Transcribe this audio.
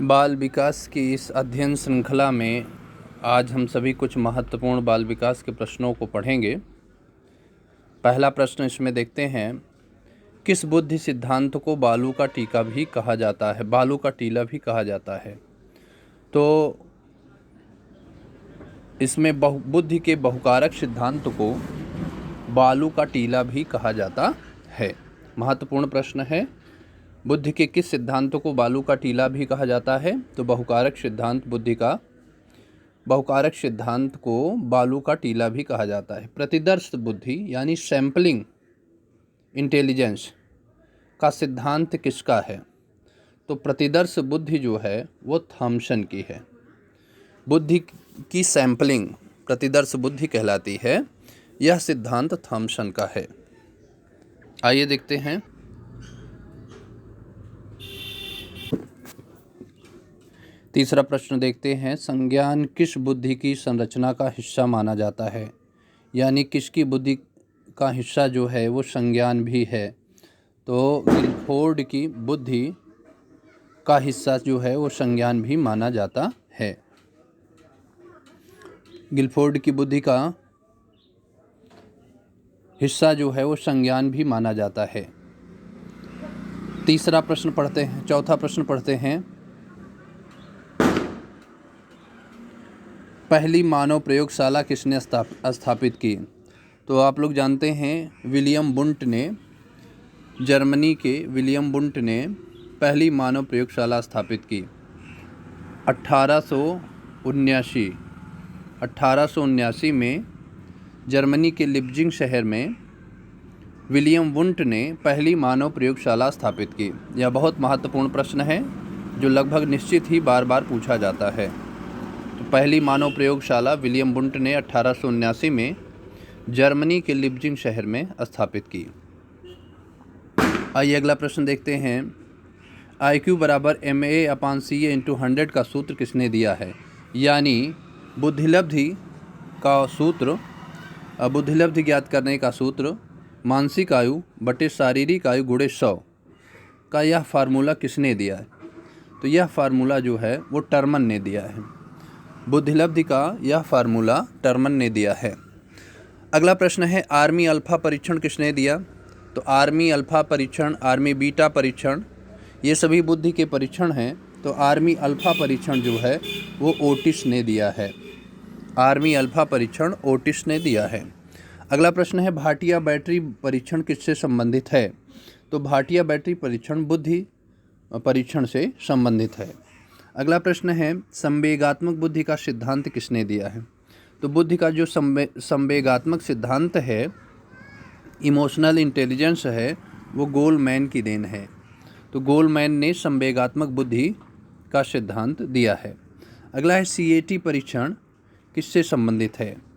बाल विकास की इस अध्ययन श्रृंखला में आज हम सभी कुछ महत्वपूर्ण बाल विकास के प्रश्नों को पढ़ेंगे। पहला प्रश्न इसमें देखते हैं, किस बुद्धि सिद्धांत को बालू का टीका भी कहा जाता है, बालू का टीला भी कहा जाता है। तो इसमें बुद्धि के बहुकारक सिद्धांत को बालू का टीला भी कहा जाता है। महत्वपूर्ण प्रश्न है, बुद्धि के किस सिद्धांत को बालू का टीला भी कहा जाता है। तो बहुकारक सिद्धांत, बुद्धि का बहुकारक सिद्धांत को बालू का टीला भी कहा जाता है। प्रतिदर्श बुद्धि यानी सैम्पलिंग इंटेलिजेंस का सिद्धांत किसका है। तो प्रतिदर्श बुद्धि जो है वो थॉमसन की है। बुद्धि की सैम्पलिंग प्रतिदर्श बुद्धि कहलाती है। यह सिद्धांत थॉमसन का है। आइए देखते हैं। तीसरा प्रश्न देखते हैं, संज्ञान किस बुद्धि की संरचना का हिस्सा माना जाता है। यानी किसकी बुद्धि का हिस्सा जो है वो संज्ञान भी है। तो गिलफोर्ड की बुद्धि का हिस्सा जो है वो संज्ञान भी माना जाता है। गिलफोर्ड की बुद्धि का हिस्सा जो है वो संज्ञान भी माना जाता है। तीसरा प्रश्न पढ़ते हैं। चौथा प्रश्न पढ़ते हैं, पहली मानव प्रयोगशाला किसने स्थापित की। तो आप लोग जानते हैं विलियम बुंट ने, जर्मनी के विलियम बुंट ने पहली मानव प्रयोगशाला स्थापित की 1879 में जर्मनी के लिप्जिंग शहर में विलियम बुंट ने पहली मानव प्रयोगशाला स्थापित की। यह बहुत महत्वपूर्ण प्रश्न है जो लगभग निश्चित ही बार बार पूछा जाता है। तो पहली मानव प्रयोगशाला विलियम बुंट ने 1879 में जर्मनी के लिप्जिंग शहर में स्थापित की। आइए अगला प्रश्न देखते हैं, IQ बराबर MA/CA/100 का सूत्र किसने दिया है। यानी बुद्धिलब्धि का सूत्र, बुद्धिलब्धि ज्ञात करने का सूत्र मानसिक आयु बटे शारीरिक आयु गुणे 100 का यह फार्मूला किसने दिया है। तो यह फार्मूला जो है वो टर्मन ने दिया है। बुद्धिलब्धि का यह फार्मूला टर्मन ने दिया है। अगला प्रश्न है, आर्मी अल्फा परीक्षण किसने दिया। तो आर्मी अल्फा परीक्षण, आर्मी बीटा परीक्षण, ये सभी बुद्धि के परीक्षण हैं। तो आर्मी अल्फा परीक्षण जो है वो ओटिस ने दिया है। आर्मी अल्फा परीक्षण ओटिस ने दिया है। अगला प्रश्न है, भाटिया बैटरी परीक्षण किससे संबंधित है। तो भाटिया बैटरी परीक्षण बुद्धि परीक्षण से संबंधित है। अगला प्रश्न है, संवेगात्मक बुद्धि का सिद्धांत किसने दिया है। तो बुद्धि का जो संवेगात्मक सिद्धांत है, इमोशनल इंटेलिजेंस है, वो गोलमैन की देन है। तो गोलमैन ने संवेगात्मक बुद्धि का सिद्धांत दिया है। अगला है, CAT परीक्षण किससे संबंधित है।